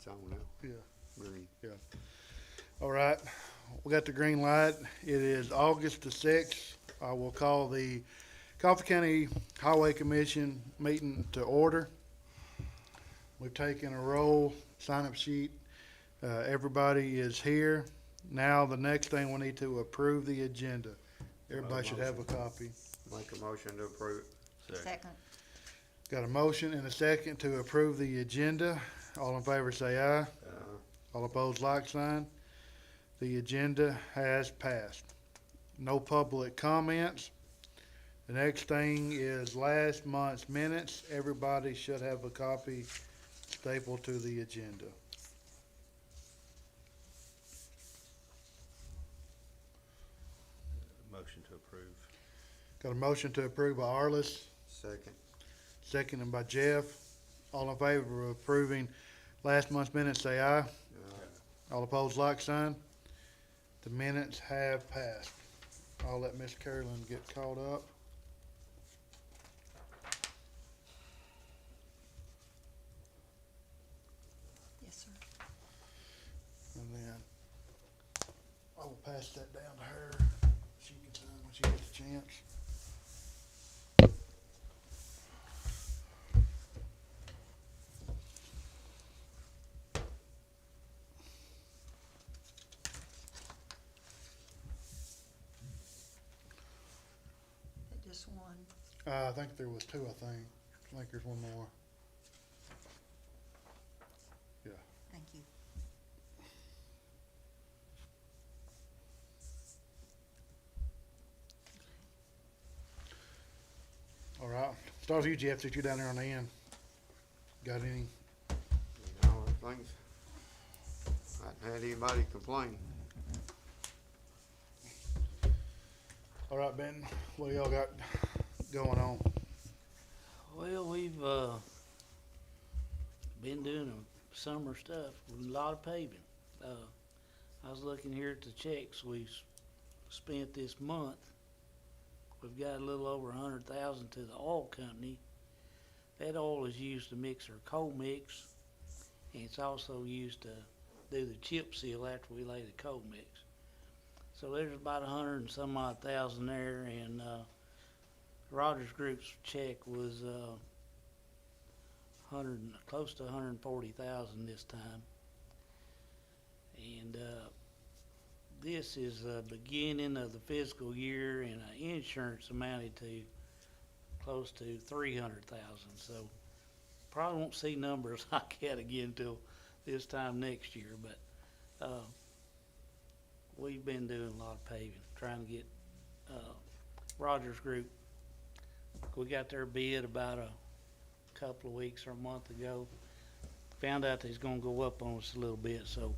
on now. Yeah. Green. All right, we got the green light. It is August the 6th. I will call the Coffee County Highway Commission meeting to order. We've taken a roll, sign-up sheet. Everybody is here. Now, the next thing, we need to approve the agenda. Everybody should have a copy. Make a motion to approve. Second. Got a motion and a second to approve the agenda. All in favor say aye. All opposed, like sign. The agenda has passed. No public comments. The next thing is last month's minutes. Everybody should have a copy stapled to the agenda. Motion to approve. Got a motion to approve by Arliss, Second. seconded by Jeff. All in favor of approving last month's minutes, say aye. All opposed, like sign. The minutes have passed. I'll let Miss Carolyn get caught up. Yes, sir. And then I will pass that down to her. She can sign when she gets a chance. Just one. I think there was two, I think. I think there's one more. Thank you. All right. Start with you, Jeff, since you're down there on the end. Got any? Things. I hadn't had anybody complain. All right, Ben, what do y'all got going on? Well, we've been doing summer stuff, a lot of paving. I was looking here at the checks we spent this month. We've got a little over 100,000 to the oil company. That oil is used to mix our coal mix, and it's also used to do the chip seal after we lay the coal mix. So there's about 100 and some odd thousand there, and Rogers Group's check was close to 140,000 this time. And this is the beginning of the fiscal year, and insurance amounted to close to 300,000. So probably won't see numbers like that again till this time next year. But we've been doing a lot of paving, trying to get Rogers Group. We got their bid about a couple of weeks or a month ago. Found out they's gonna go up on us a little bit, so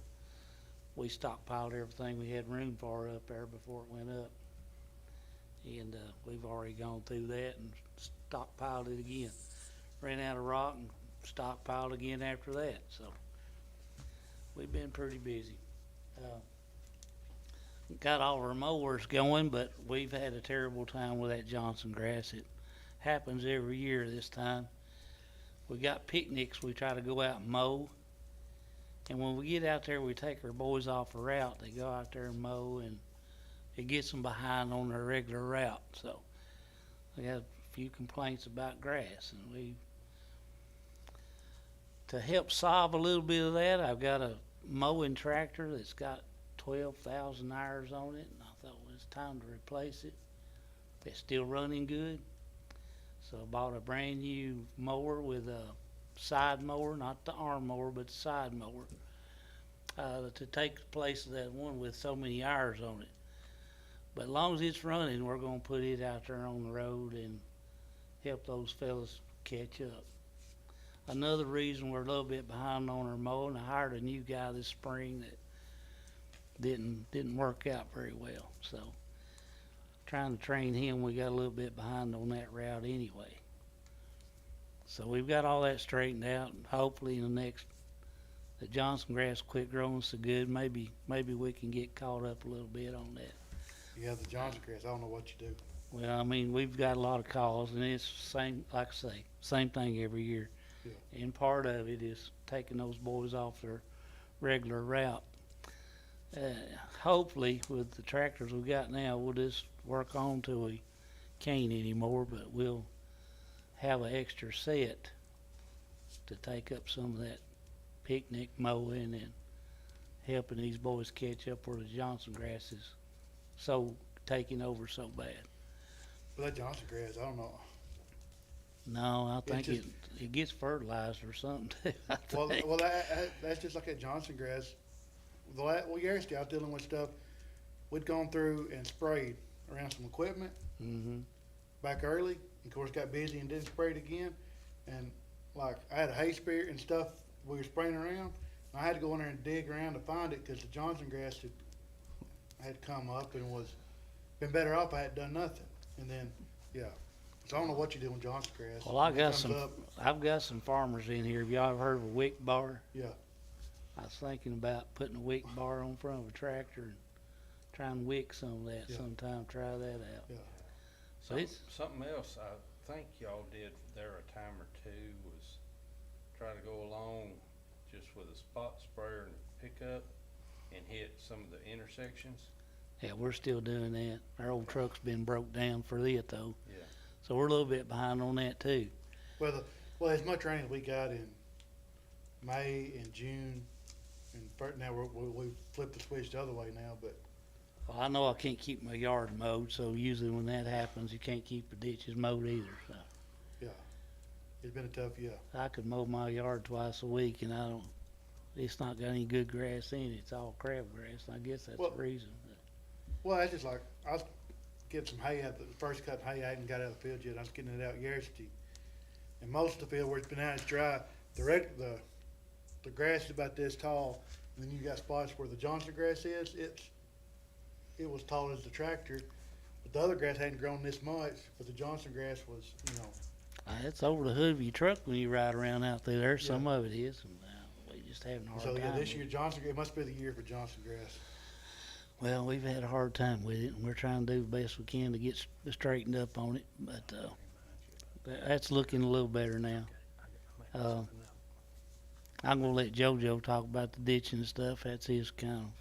we stockpiled everything we had room for up there before it went up. And we've already gone through that and stockpiled it again. Ran out of rock and stockpiled again after that, so we've been pretty busy. Got all our mowers going, but we've had a terrible time with that Johnson grass. It happens every year this time. We got picnics, we try to go out and mow. And when we get out there, we take our boys off the route. They go out there and mow, and it gets them behind on their regular route. So we had a few complaints about grass, and to help solve a little bit of that, I've got a mowing tractor that's got 12,000 hours on it, and I thought well, it's time to replace it. It's still running good. So I bought a brand new mower with a side mower, not the arm mower, but the side mower, to take the place of that one with so many hours on it. But as long as it's running, we're going to put it out there on the road and help those fellas catch up. Another reason we're a little bit behind on our mowing, I hired a new guy this spring that didn't work out very well. So trying to train him, we got a little bit behind on that route anyway. So we've got all that straightened out, and hopefully in the Johnson grass quit growing so good, maybe we can get caught up a little bit on that. Yeah, the Johnson grass, I don't know what you do. Well, I mean, we've got a lot of calls, and it's same, like I say, same thing every year. Yeah. And part of it is taking those boys off their regular route. Hopefully, with the tractors we got now, we'll just work on till we can't anymore, but we'll have an extra set to take up some of that picnic mowing and helping these boys catch up where the Johnson grass is so taking over so bad. But that Johnson grass, I don't know. No, I think just- it gets fertilized or something too. I Well, think. well, that's just like that Johnson grass. Yesterday I was dealing with stuff. We'd gone through and sprayed around some equipment Mhm. back early. Of course, got busy and didn't spray it again. And like I had a hay spear and stuff we were spraying around. And I had to go in there and dig around to find it because the Johnson grass had come up and was been better off. I hadn't done nothing. And then, yeah. So I don't know what you do with Johnson grass. Well, I When it got comes some. up, I've got some farmers in here. Have y'all ever heard of a wick bar? yeah. I was thinking about putting a wick bar on front of a tractor and trying to wick some of that Yeah. sometime. Try that out. Yeah. So it's Something else I think y'all did there a time or two was try to go along just with a spot sprayer and a pickup and hit some of the intersections. yeah, we're still doing that. Our old truck's been broke down for it though, Yeah. so we're a little bit behind on that too. Well, as much rain as we got in May and June, and now we flipped the switch the other way now, but Well, I know I can't keep my yard mowed, so usually when that happens, you can't keep the ditches mowed either. So it's been a tough year. I could mow my yard twice a week, and it's not got any good grass in it. It's all crabgrass. And I guess that's Well- the reason. Well, that's just like, I was getting some hay out, the first cut hay I hadn't got out of the field yet, I was getting it out yesterday. And most of the field where it's been out, it's dry, the grass is about this tall, and then you got spots where the Johnson grass is, it was tall as the tractor, but the other grass hadn't grown this much, but the Johnson grass was, It's over the hood of your truck when you ride around out through there. Yeah. Some of it is, and we just having a hard so time. yeah, this with year it. Johnson, it must be the year for Johnson grass. Well, we've had a hard time with it, and we're trying to do the best we can to get straightened up on it. But that's looking a little better now. I'm gonna let JoJo talk about the ditching and stuff. That's his kind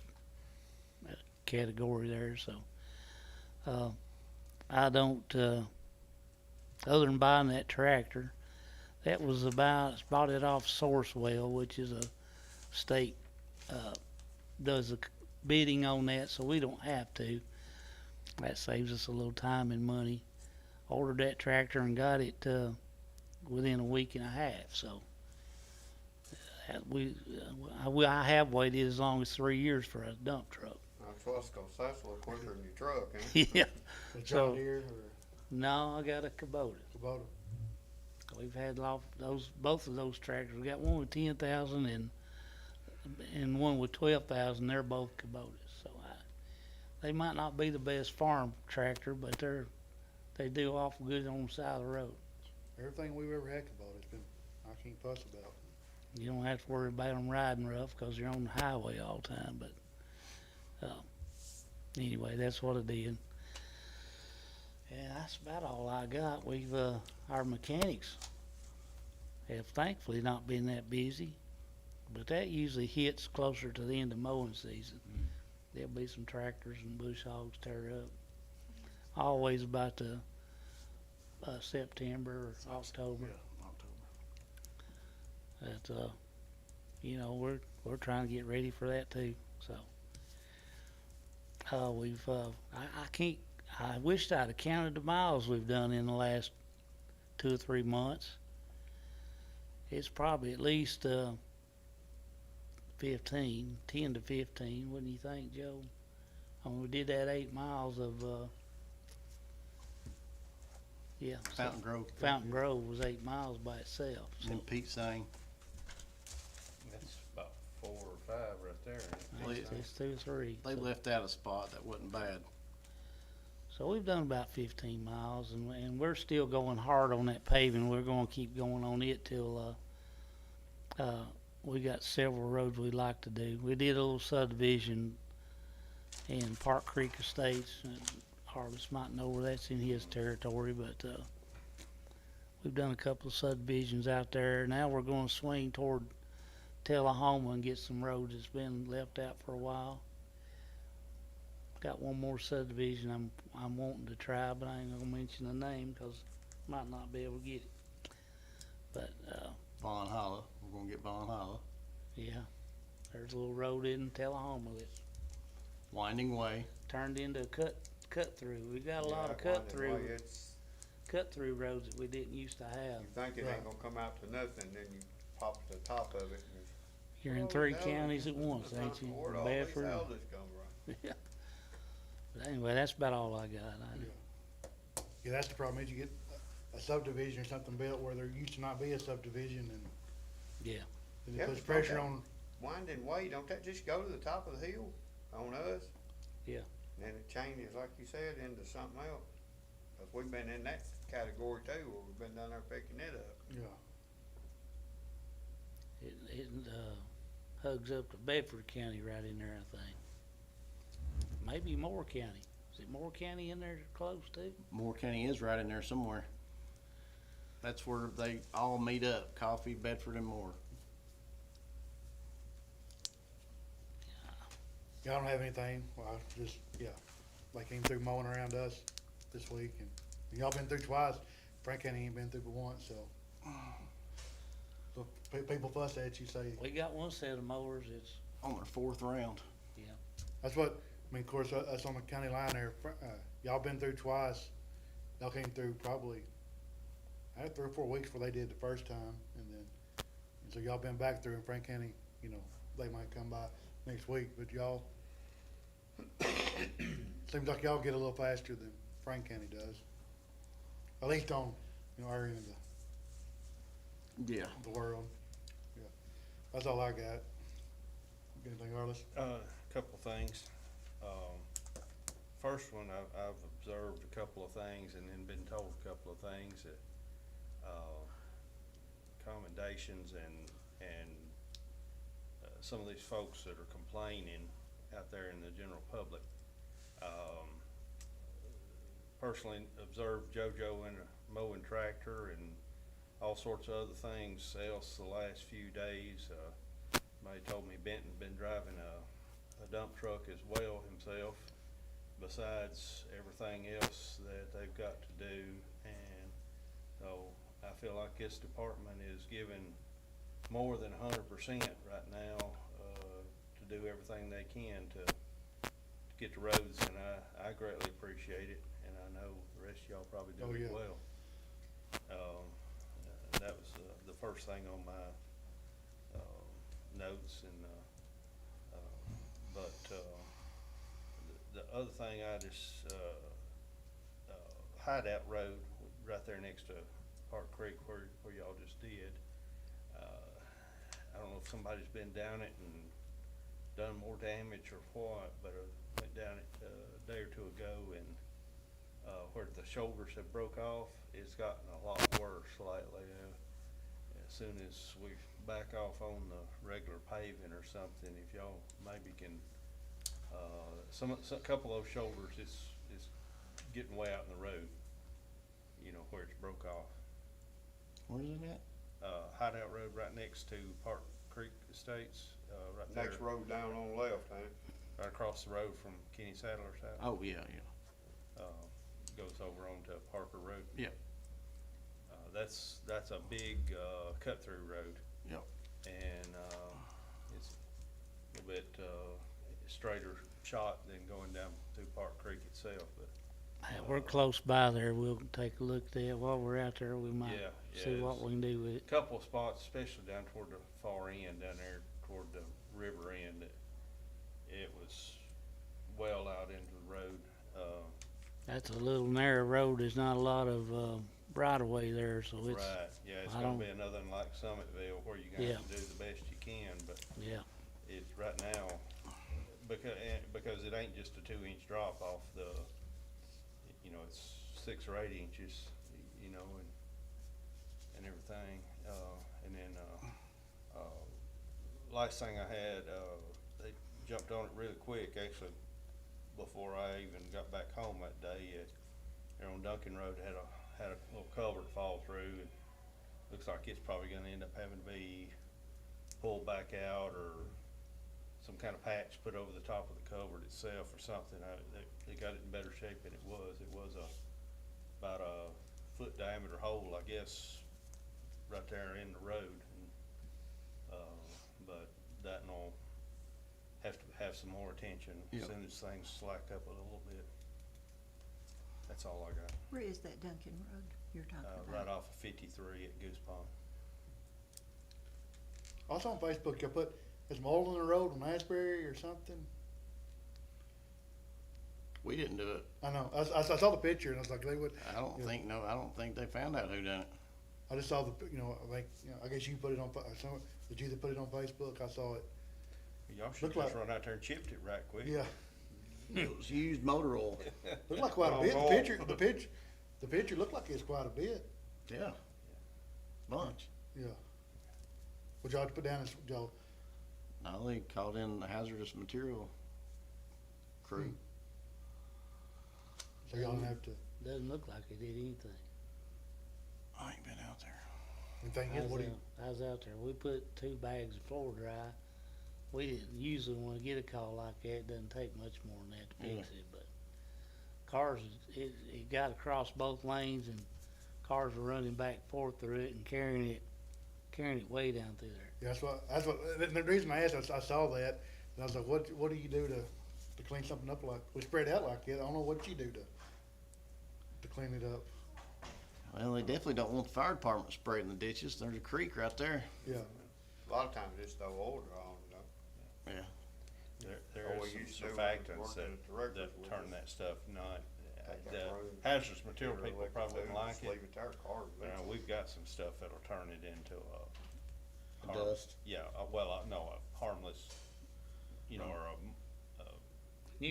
of category there. So I don't. Other than buying that tractor, that was bought it off Sourcewell, which is a state does the bidding on that, so we don't have to. That saves us a little time and money. Ordered that tractor and got it within a week and a half. So I have waited as long as 3 years for a dump truck. That's what's gonna say, it's a little quicker than your truck, ain't it? Yeah. The So- John Deere No, I got a Kubota. or Kubota. We've had both of those tractors. We got one with 10,000 and one with 12,000. They're both Kubotas. So they might not be the best farm tractor, but they do awful good on the side of the road. Everything we've ever had Kubota, it's been, I can't fuss about. You don't have to worry about them riding rough because you're on the highway all the time. But anyway, that's what I did. And that's about all I got. Our mechanics have thankfully not been that busy, but that usually hits closer to the end of mowing season. There'll be some tractors and bush hogs tear up. Always about the September or October. But we're trying to get ready for that too. So I wished I'd have counted the miles we've done in the last 2 or 3 months. It's probably at least 10 to 15, wouldn't you think, Joe? I mean, we did that 8 miles of, Fountain Grove. Fountain Grove was 8 miles by itself. So And Pete sang. That's about 4 or 5 right there. ain't it? it's 2 or 3. They So- left out a spot that wasn't bad. So we've done about 15 miles, and we're still going hard on that paving. We're going to keep going on it till we got several roads we'd like to do. We did a little subdivision in Park Creek Estates. And Harvest might know where that's in his territory, but We've done a couple of subdivisions out there. Now we're gonna swing toward Tullahoma and get some roads that's been left out for a while. Got one more subdivision I'm wanting to try, but I ain't gonna mention the name, 'cause might not be able to get it. But, Vaughn Hollow, we're gonna get Vaughn Hollow. yeah, there's a little road in Tullahoma that's Winding Way, turned into a cut through. We got a Yeah, lot of that cut winding way, through, roads that we didn't used to have. You think it Right. ain't gonna come out to nothing, then you pop to the top of it and. You're in Where 3 all these counties at houses- once, ain't you? Where'd all these Bedford. houses come from? Yeah. But anyway, that's about all I got. Yeah, that's the problem, is you get a subdivision or something built where there used to not be a subdivision, and Yeah. and Yeah, it puts but pressure okay. on, Winding way, don't that just go to the top of the hill on us? Yeah. And then it changes, like you said, into something else. 'Cause we've been in that category too, where we've been down there picking it up. yeah. It hugs up to Bedford County right in there, I think. Maybe Moore County. Is it Moore County in there close too? Moore County is right in there somewhere. That's where they all meet up, Coffee, Bedford, and Moore. Yeah, I don't have anything, well, I just, yeah, they came through mowing around us this week, and y'all been through twice, Frank County ain't been through but once, so. So, people fuss at you, say, We got one set of mowers, it's, On their 4th round. that's what, I mean, of course, us on the county line there, y'all been through twice, y'all came through probably, I had 3 or 4 weeks before they did the first time, and so y'all been back through in Frank County, you know, they might come by next week, but y'all, seems like y'all get a little faster than Frank County does. At least on, you know, our end of Yeah. the world, yeah. That's all I got. Anything, Arliss? Couple of things. First one, I've observed a couple of things and then been told a couple of things that, commendations and some of these folks that are complaining out there in the general public. Personally observed JoJo in a mowing tractor and all sorts of other things else the last few days. Somebody told me Benton's been driving a dump truck as well himself, besides everything else that they've got to do. And so I feel like this department is giving more than 100% right now, to do everything they can to get the roads, and I greatly appreciate it, and I know the rest of y'all probably do Oh, as yeah. well. That was the first thing on my notes, and but the other thing I just Hideout Road right there next to Park Creek where y'all just did. I don't know if somebody's been down it and done more damage or what, but I went down it a day or two ago, and where the shoulders have broke off, it's gotten a lot worse lately. As soon as we back off on the regular paving or something, if y'all maybe can, a couple of those shoulders is getting way out in the road, you know, where it's broke off. Where's it at? Hideout Road right next to Park Creek Estates, right there. Next road down on the left, ain't it? Right across the road from Kenny Sadler's house. Oh, yeah. Goes over onto Parker Road. Yep. That's a big, cut-through road. Yep. And, it's a little bit, straighter shot than going down through Park Creek itself, but. we're close by there. We'll take a look at it while we're out there. We might Yeah, see yeah, what it's- we can do with it. Couple of spots, especially down toward the far end, down there toward the river end, it was well out into the road. That's a little narrow road. There's not a lot of right of way there, so it's Right, yeah, it's I gonna don't- be another one like Summitville where you're gonna have to do the best you can, but yeah. it's right now, because it ain't just a 2-inch drop off you know, it's 6 or 8 inches, you know, and everything. And then, last thing I had, they jumped on it really quick, actually, before I even got back home that day. There on Duncan Road, had a little culvert fall through, and looks like it's probably gonna end up having to be pulled back out, or some kind of patch put over the top of the culvert itself or something. They got it in better shape than it was. It was about a foot diameter hole, I guess, right there in the road. And, but that will have to have some more attention as Yep. soon as things slack up a little bit. That's all I got. Where is that Duncan Road you're talking about? Right off of 53 at Goose Pond. Also on Facebook, I put, is mold in the road on Asbury or something? We didn't do it. I know, I saw the picture and I was like, they would, I don't think they found out who done it. I just saw the, I guess you put it on, did you that put it on Facebook? I saw it. Y'all should Look like- just run out there and chipped it right quick. Yeah, It was used motor oil. looked like quite a Oh, bit. Lord. The picture looked like it's quite a bit. Yeah. Bunch. Yeah. Would y'all have to put down this, y'all, No, they called in the hazardous material crew. so y'all don't have to, Doesn't look like it did anything. I ain't been out there. the thing is, what do you, I was out there, we put 2 bags of floor dry. We didn't usually, when we get a call like that, it doesn't take much more than that to fix it, but cars, it got across both lanes and cars were running back and forth through it and carrying it way down through there. yeah, that's what, the reason I asked, I saw that, and I was like, what do you do to clean something up like, we spread out like that, I don't know what you do to clean it up, Well, they definitely don't want the fire department spraying the ditches. There's a creek right there. yeah. A lot of times just throw oil on, you know. Yeah. There Oh, we is used some to when I was surfactants working that, at the records that with turn us. that stuff not, Take that the road, hazardous material Put it people in probably liquid wouldn't food, like just it. Leave it there, cars. We've got some stuff that'll turn it into a. Dust. Yeah, no, a harmless, or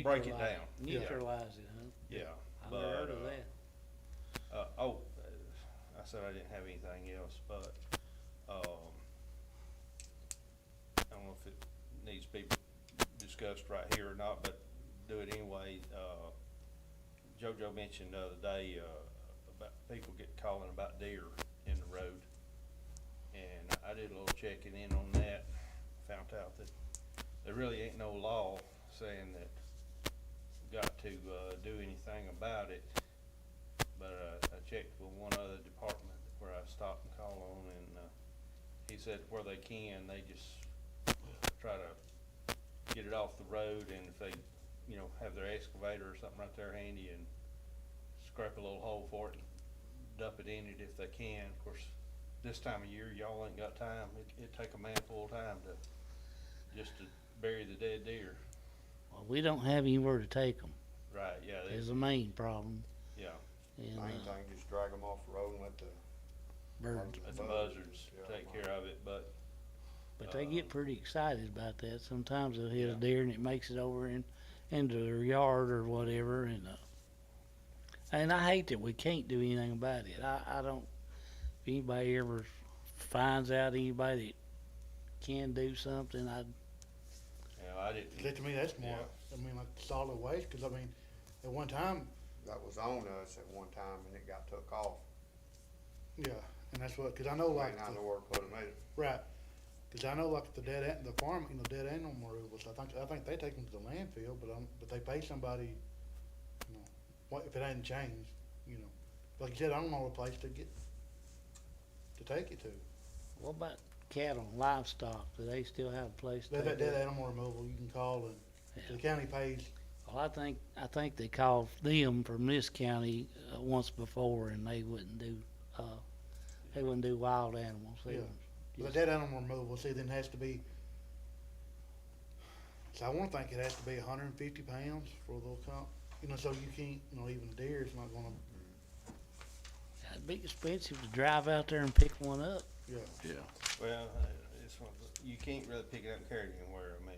break it down. Neutralize it, huh? Yeah. I never heard of that. I said I didn't have anything else, but, I don't know if it needs to be discussed right here or not, but do it anyway. JoJo mentioned the other day, about people calling about deer in the road. And I did a little checking in on that, found out that there really ain't no law saying that we've got to, do anything about it. But, I checked with one other department where I stopped and called on, and, he said where they can, they just try to get it off the road, and if they, have their excavator or something right there handy, and scrape a little hole for it, and dump it in it if they can. Of course, this time of year, y'all ain't got time. It'd take a man full time just to bury the dead deer. Well, we don't have anywhere to take them, Right, yeah, is the main problem. yeah, And, Main thing, just drag them off the road and let the. birds, let the buzzards take care of it, but, but they get pretty excited about that. Sometimes they'll hit Yeah. a deer and it makes it over into their yard or whatever, and I hate that we can't do anything about it. I don't, if anybody ever finds out anybody that can do something, I See, didn't, to me, that's more, Yeah. I mean, like solid waste, cause I mean, at one time, That was on us at one time and it got took off. yeah, and that's what, cause I know like, May not know where to put them at. right, cause I know like the the farm, dead animal removals, I think they take them to the landfill, but they pay somebody, what, if it hadn't changed, like you said, I don't know a place to take it to. what about cattle and livestock? Do they still have a place to That take dead it? animal removal, you can call and, Yeah. the county pays, Well, I think they called them from this county once before, and they wouldn't do wild animals. They Yeah. was the just- dead animal removal, see, then has to be, so I wanna think it has to be 150 pounds for they'll come, so you can't, even a deer is not gonna, It'd be expensive to drive out there and pick one up. yeah. Yeah. well, you can't really pick it up and carry it anywhere. I mean,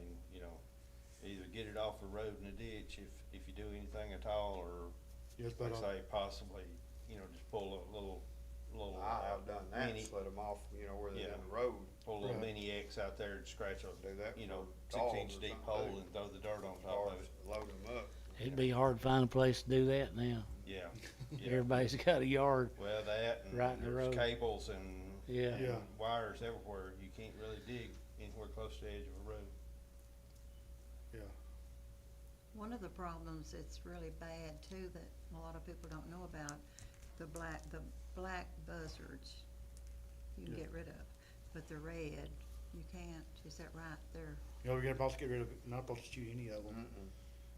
either get it off the road in the ditch if you do anything at all, or Yes, like but, I say, possibly, just pull a little, I have done that, mini, slid them off, where they're Yeah. in the road. pull a little Right. mini X out there and scratch a, Do that for dogs 6-inch or deep something, hole too. and throw the dirt on top Or of it. load them up. It'd be hard to find a place to do that now. Yeah, Yeah. Everybody's got a yard. Well, that and Right in the there's road. cables and, Yeah. and Yeah. wires everywhere. You can't really dig anywhere close to the edge of a road. One of the problems that's really bad too, that a lot of people don't know about, the black buzzards, you can Yeah. get rid of, but the red, you can't, is that right? They're, You know, you're supposed to get rid of it, not supposed to shoot any of them.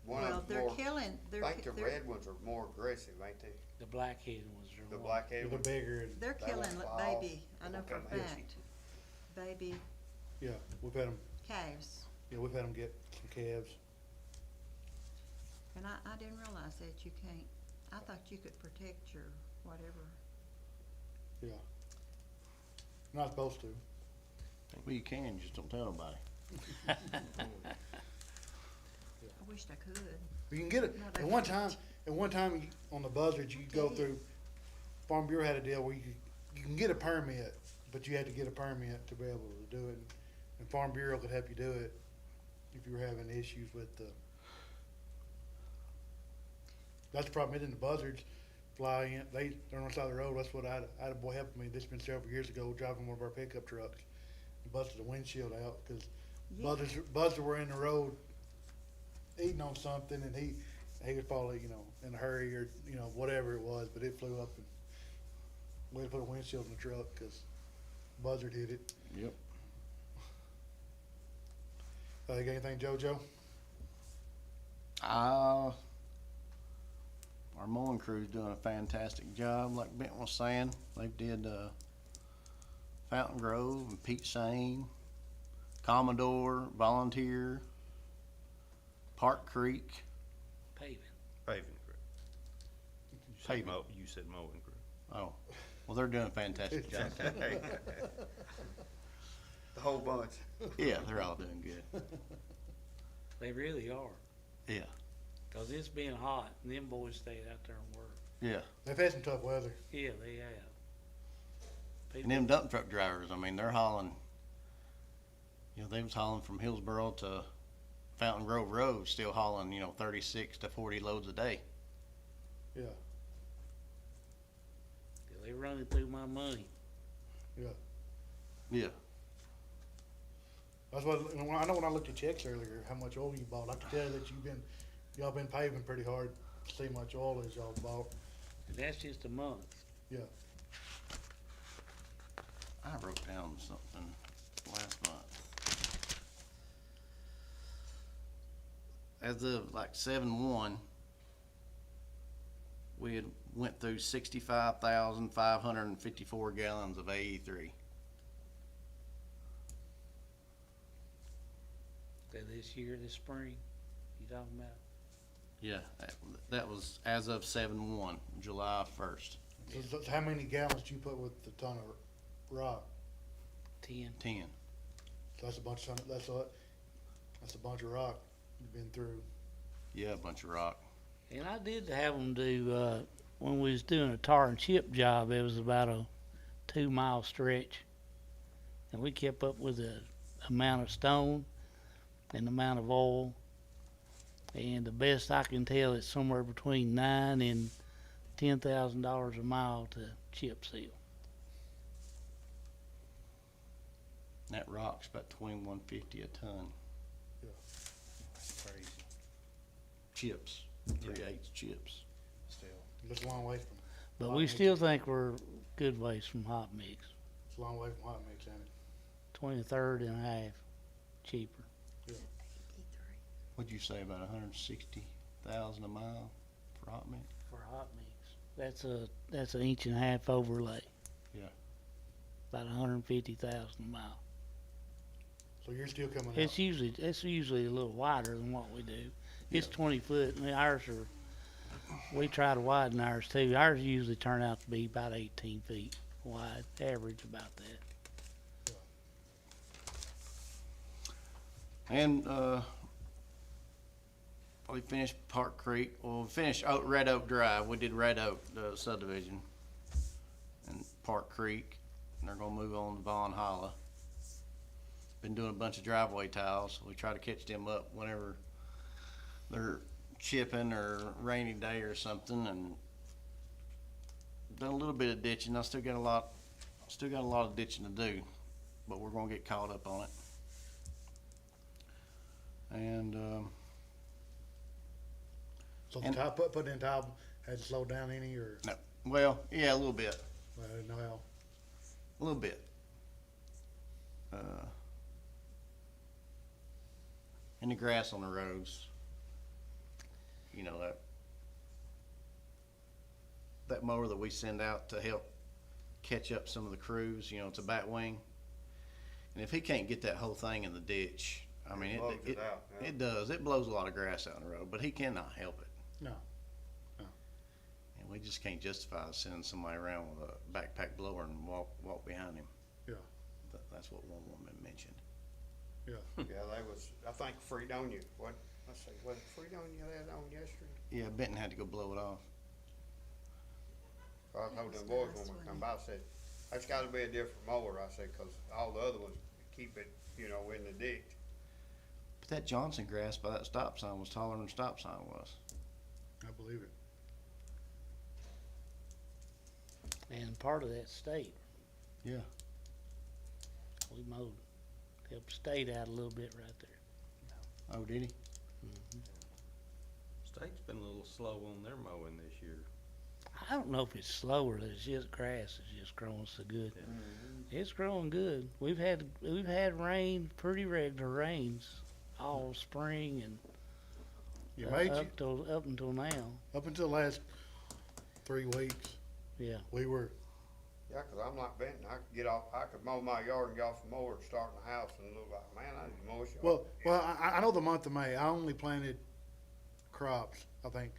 One well, of them they're more, killing, they're, I think the they're, red ones are more aggressive, ain't they? The black-headed ones are The one. blackhead They're ones. bigger and, they're They killing won't fall. baby, I They know won't for a come hit you. fact, baby yeah, we've had them, calves. we've had them get some calves. And I didn't realize that you can't, I thought you could protect your whatever. Not supposed to. Well, you can, just don't tell nobody. I wished I could. You can get it, No, at they one can't. time, on the buzzards, you could go Yeah. through, Farm Bureau had a deal where you can get a permit, but you had to get a permit to be able to do it. And Farm Bureau could help you do it if you were having issues with the, that's the problem, isn't it? The buzzards fly in, they're on the side of the road. That's what I had a boy helping me, this has been several years ago, driving one of our pickup trucks. He busted the windshield out, cause Yeah. buzzards were in the road eating on something, and he was probably, in a hurry or, whatever it was, but it flew up and we had to put a windshield in the truck because buzzard hit it. Yep. You got anything, JoJo? Our mowing crew's doing a fantastic job, like Bent was saying. They did, Fountain Grove and Pete Shane, Commodore, Volunteer, Park Creek, Paving. Paving crew. Paving. You said mowing crew. Oh, well, they're doing a fantastic job. The whole bunch. Yeah, they're all doing good. They really are. Yeah, 'Cause it's been hot and them boys stayed out there and worked. yeah. They've had some tough weather. Yeah, they have. And them dump truck drivers, I mean, they're hauling, they was hauling from Hillsboro to Fountain Grove Road, still hauling, 36 to 40 loads a day. Yeah, They running through my money. Yeah. that's what, I know when I looked at checks earlier, how much oil you bought. I could tell that y'all been paving pretty hard to see how much oil is y'all bought. And that's just a month. I wrote down something last month. As of like 7/1, we had went through 65,554 gallons of AE3. This year, this spring, you talking about? Yeah, that was as of 7/1, July 1st, So how many gallons do you put with the ton of rock? 10. 10. So that's a bunch of, that's a bunch of rock you've been through. Yeah, a bunch of rock. And I did have them do, when we was doing a tar and chip job, it was about a 2-mile stretch. And we kept up with the amount of stone and the amount of oil. And the best I can tell, it's somewhere between $9,000 and $10,000 a mile to chip seal. That rock's about $21.50 a ton. That's crazy. Chips, 3/8 chips. Still. It's a long way from, But Hot we mix. still think we're good ways from hot mix. it's a long way from hot mix, ain't it? 23rd and a half cheaper. What'd you say, about 160,000 a mile for hot mix? For hot mix. That's an inch and a half overlay. Yeah. About 150,000 a mile. So you're still coming out. It's usually a little wider than what we do. It's Yeah. 20 foot, and ours are, we try to widen ours too. Ours usually turn out to be about 18 feet wide, average about that. And, we finished Park Creek, we finished Red Oak Drive, we did Red Oak, the subdivision, and Park Creek, and they're gonna move on to Von Holla. Been doing a bunch of driveway tiles, we try to catch them up whenever they're chipping or rainy day or something, and done a little bit of ditching. I still got a lot of ditching to do, but we're gonna get caught up on it. And, So the And- top, putting in tile had to slow down any, or, no, well, yeah, a little bit. I didn't know how. A little bit. And the grass on the roads, you know, that mower that we send out to help catch up some of the crews, you know, it's a bat wing. And if he can't get that whole thing in the ditch, I mean, Blows it out, yeah. it does. It blows a lot of grass out in the road, but he cannot help it. No. And we just can't justify sending somebody around with a backpack blower and walk behind him. Yeah. That's what one woman mentioned. Yeah, they was, I think Fredonia, let's see, was it Fredonia they had on yesterday? Yeah, Benton had to go blow it off. I told was them boys nice, when we wasn't come it? by, I said, that's gotta be a different mower, I said, 'cause all the other ones keep it, you know, in the ditch. But that Johnson grass by that stop sign was taller than the stop sign was. I believe it. And part of that state. Yeah. We mowed, helped the state out a little bit right there. Oh, did he? State's been a little slow on their mowing this year. I don't know if it's slower, it's just grass is just growing so good. It's growing good. We've had rain, pretty regular rains all spring and You made you, up until now. up until the last 3 weeks, Yeah. we were, Yeah, 'cause I'm like Benton, I could mow my yard and get off the mower and start in the house and look like, man, I need to mow this yard. well, I know the month of May, I only planted crops, I think.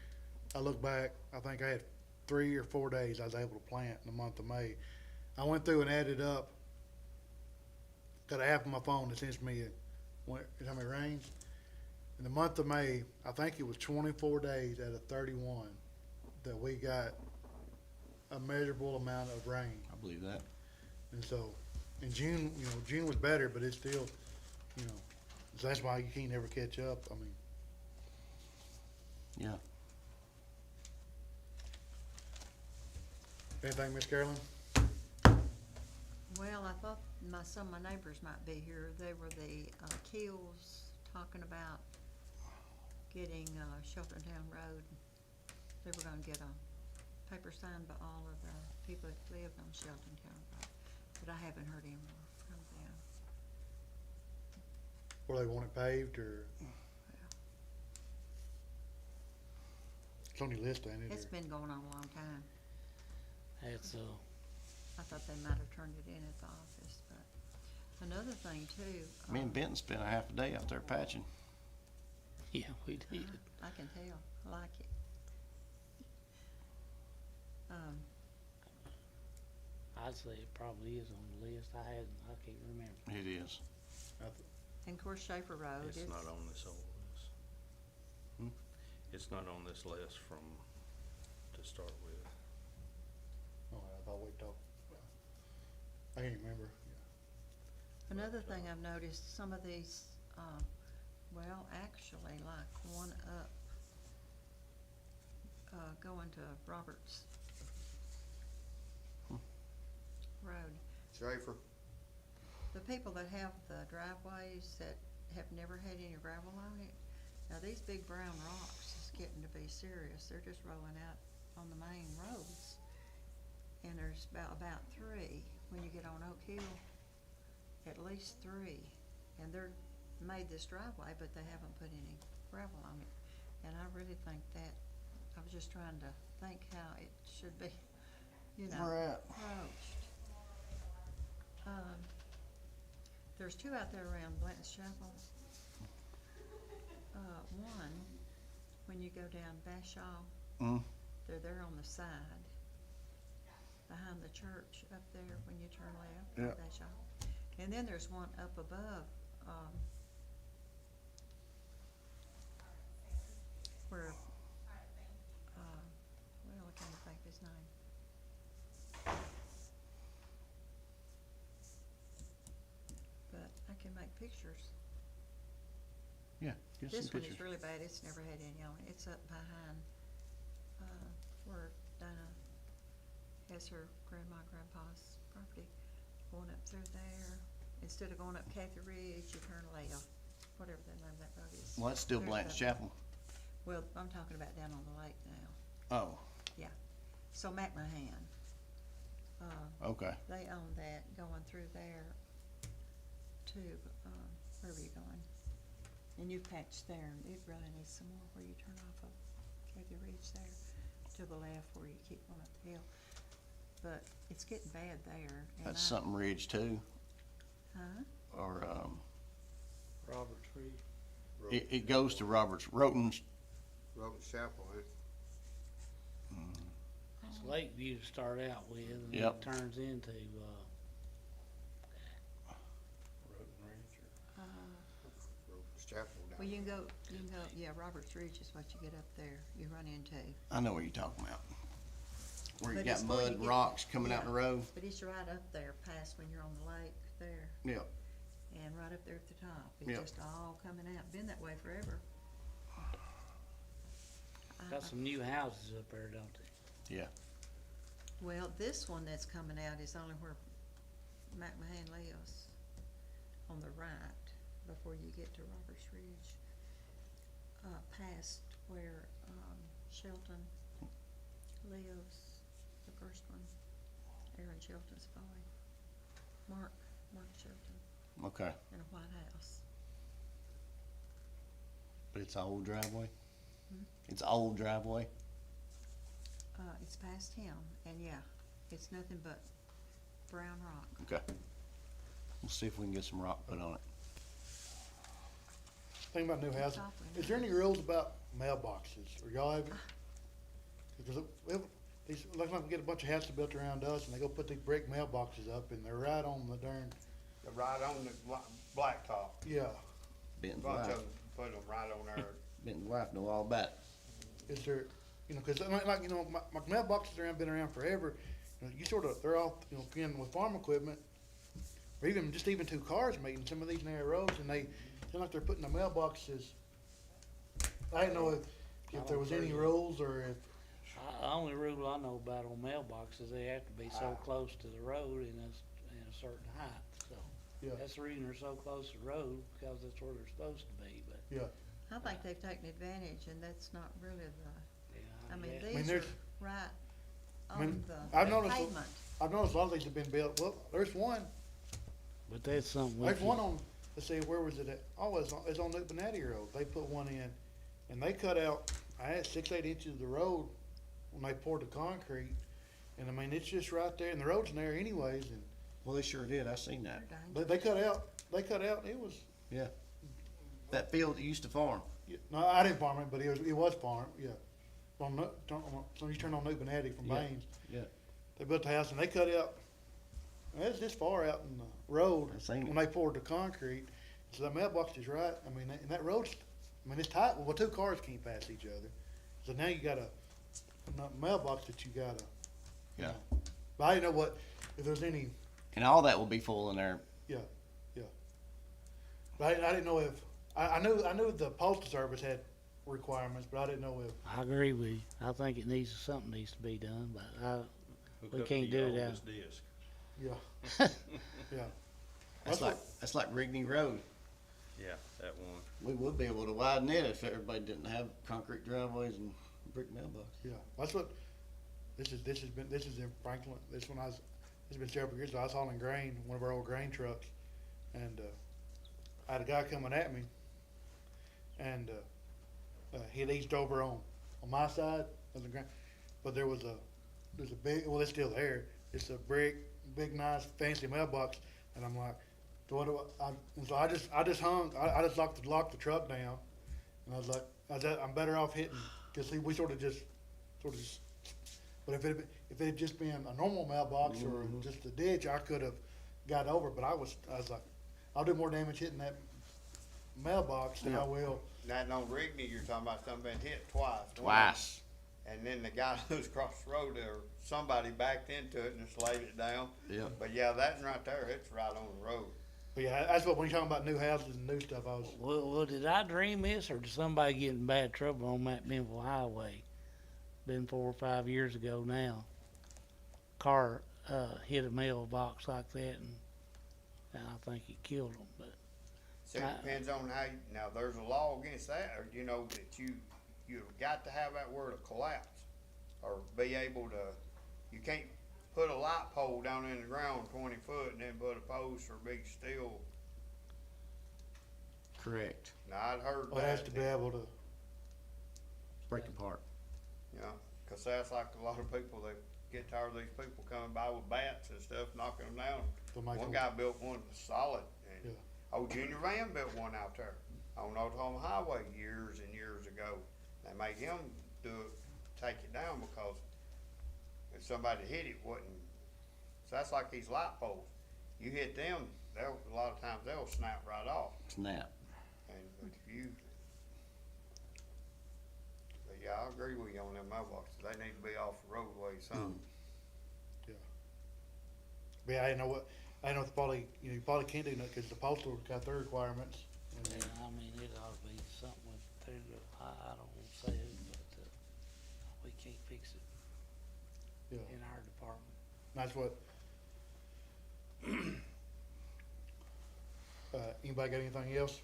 I look back, I think I had 3 or 4 days I was able to plant in the month of May. I went through and added up, got an app on my phone that sends me how many rains. In the month of May, I think it was 24 days out of 31 that we got a measurable amount of rain. I believe that. And so, in June, you know, June was better, but it's still, you know, so that's why you can't ever catch up. I mean, Yeah. anything, Miss Carolyn? Well, I thought some of my neighbors might be here. They were the Keels talking about getting Shelton Road. They were gonna get a paper signed by all of the people that lived on Shelton Road, but I haven't heard any more from them. Or they want it paved, or? It's on your list, ain't it? It's or- been going on a long time. That's I thought they might have turned it in at the office, but another thing too. Me and Benton spent a half a day out there patching. yeah, we did. I can tell, I like it. I'd say it probably is on the list. I can't remember. It is. And of course Schaefer Road It's is, not on this old list. Hmm? It's not on this list to start with. Oh, I thought we talked, I can't remember. another thing I've noticed, some of these, well, actually, like one up, going to Roberts Road. Schaefer, The people that have the driveways that have never had any gravel on it, now these big brown rocks is getting to be serious. They're just rolling out on the main roads. And there's about 3 when you get on Oak Hill, at least 3. And they're made this driveway, but they haven't put any gravel on it. And I really think that, I was just trying to think how it should be, you know, Where at? approached. There's 2 out there around Blanton's Chapel. One, when you go down Bashaw, Mm. they're there on the side, behind the church up there when you turn left, Yeah. Bashaw. And then there's one up above, where, well, I can't think of his name. But I can make pictures. Yeah. Get some This one pictures. is really bad, it's never had any on it, it's up behind, where Dinah that's her grandma, grandpa's property, going up through there. Instead of going up Kathy Ridge, you turn left, whatever the name of that road is. Well, that's still There's Blanche the- Chapel. Well, I'm talking about down on the lake now. Oh, So McMahon, okay. they own that going through there to, wherever you're going. And you've patched there, and it really needs some more where you turn off of Kathy Ridge there to the left where you keep going up the hill. But it's getting bad there. And That's I- something Ridge too, Huh? or, Robert's Ridge. it goes to Roberts, Roten's. Roton's Chapel, eh? It's Lakeview to start out with, and then Yep. it turns into, Road and Ranch or? Roton's Chapel down Well, you there. can go, yeah, Roberts Ridge is what you get up there, you run into. I know what you're talking about. Where you But got it's where you mud, get- rocks coming out yeah. the road. But it's right up there past when you're on the lake there, Yep. and right up there at the top. It's Yep. just all coming out, been that way forever. got some new houses up there, don't they? Yeah. Well, this one that's coming out is only where McMahon lives, on the right, before you get to Roberts Ridge. Past where, Shelton lives, the first one, Aaron Shelton's boy. Mark Shelton, Okay. in a white house. But it's an old driveway? Hmm? It's an old driveway? It's past him, and yeah, it's nothing but brown rock. Okay. We'll see if we can get some rock put on it. Thing about new houses, Softly. is there any rules about mailboxes, or y'all have, because these, looks like we get a bunch of houses built around us, and they go put these brick mailboxes up, and they're right on the darn, They're right on the blacktop. yeah. Benton's Bunch of wife, them put them right on there. Benton's wife know all about it. Is there, you know, cause like, you know, my mailboxes around, been around forever, you know, you sort of, they're all, you know, again, with farm equipment, or even, just even two cars meeting some of these narrow roads, and they, seem like they're putting the mailboxes, I didn't know if there was any rules, or if, The only rule I know about on mailboxes, they have to be so close to the road in a certain height, so. yeah, That's the reason they're so close to the road, because that's where they're supposed to be, but, yeah. I think they've taken advantage, and that's not really the, yeah. I mean, yeah. these are there's- right I mean, on I've the noticed- pavement. I've noticed a lot of these have been built, well, there's one, But that's something we there's can- one on, let's see, where was it at? Oh, it's on New Benatti Road. They put one in, and they cut out, I had 6-8 inches of the road when they poured the concrete. And I mean, it's just right there, and the road's in there anyways, and Well, they sure did. I seen that. They're dangerous. they cut out, and it was, That field that used to farm. no, I didn't farm it, but it was farm, yeah. So you turn on New Benatti from Yeah, Baines. yeah. They built the house, and they cut out, it's this far out in the road. I seen it. When they poured the concrete, so that mailbox is right, I mean, and that road's, I mean, it's tight, well, two cars can't pass each other. So now you got a mailbox that you gotta. you Yeah. know. But I didn't know if there's any, And all that will be full in there. but I didn't know if, I knew the postal service had requirements, but I didn't know if, I agree with you. I think something needs to be done, but Hook We up can't the do it oldest disc. yeah. Yeah. That's like Rigney Road. Yeah, that one. We would be able to widen it if everybody didn't have concrete driveways and brick mailboxes. Yeah, that's what, this is in Franklin, this has been several years ago, I was hauling grain, one of our old grain trucks, and, I had a guy coming at me, and, he had eased over on my side of the grain, but there's a big, well, it's still there, it's a big, nice, fancy mailbox, and I'm like, so what do so I just hung, I just locked the truck down, and I was like, I'm better off hitting, cause see, we sort of just, but if it had just been a normal mailbox or just a ditch, I could have got over, but I was like, I'll do more damage hitting that mailbox than I Yeah. will. That on Rigney, you're talking about something been hit twice. Twice. And then the guy who's across the road there, somebody backed into it and just laid it down. Yeah. But yeah, that one right there, it's right on the road. But yeah, that's what, when you're talking about new houses and new stuff, I was, well, did I dream this, or did somebody get in bad trouble on that Benville Highway? Been 4 or 5 years ago now. car, hit a mailbox like that and I think it killed them, but So it depends on how, now, there's a law against that, or you know, that you've got to have that word of collapse. Or be able to, you can't put a light pole down in the ground 20 foot and then put a post or big steel. Correct. Now, I'd heard Well, it has that, to be able to, Break apart. you know, cause that's like a lot of people, they get tired of these people coming by with bats and stuff, knocking them down. to make One them, guy built one solid, Yeah. and old Junior Van built one out there on Oklahoma Highway years and years ago. They made him take it down because if somebody hit it, wouldn't, so that's like these light poles. You hit them, a lot of times they'll snap right off, Snap. and if you, but yeah, I agree with you on them mailboxes, they need to be off the roadway some. but yeah, I didn't know what, I didn't know if probably, you know, you probably can't do that, cause the postal got their requirements. and yeah, I mean, it ought to be something with through the, I don't wanna say who, but, we can't fix it Yeah, in our department. that's what. Anybody got anything else?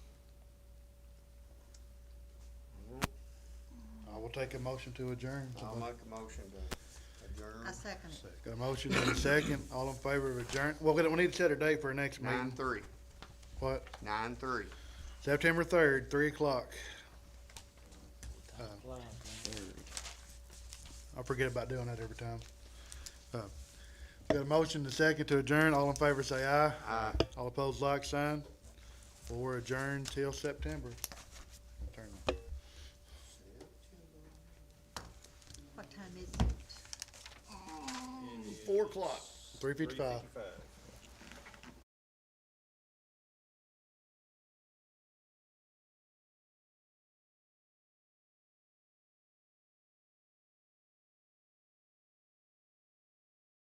I will take a motion to adjourn. I'll make a motion to adjourn. I second it. Got a motion and a second, all in favor of adjourn, well, we need to set a date for our next meeting. 9-3, What? 9-3. September 3rd, 3:00. Time flies, man. I forget about doing that every time. We got a motion and a second to adjourn, all in favor say aye. Aye. All opposed, like sign. We're adjourned till September. Turn. What time is it? 4:00. 3:55. 3:55.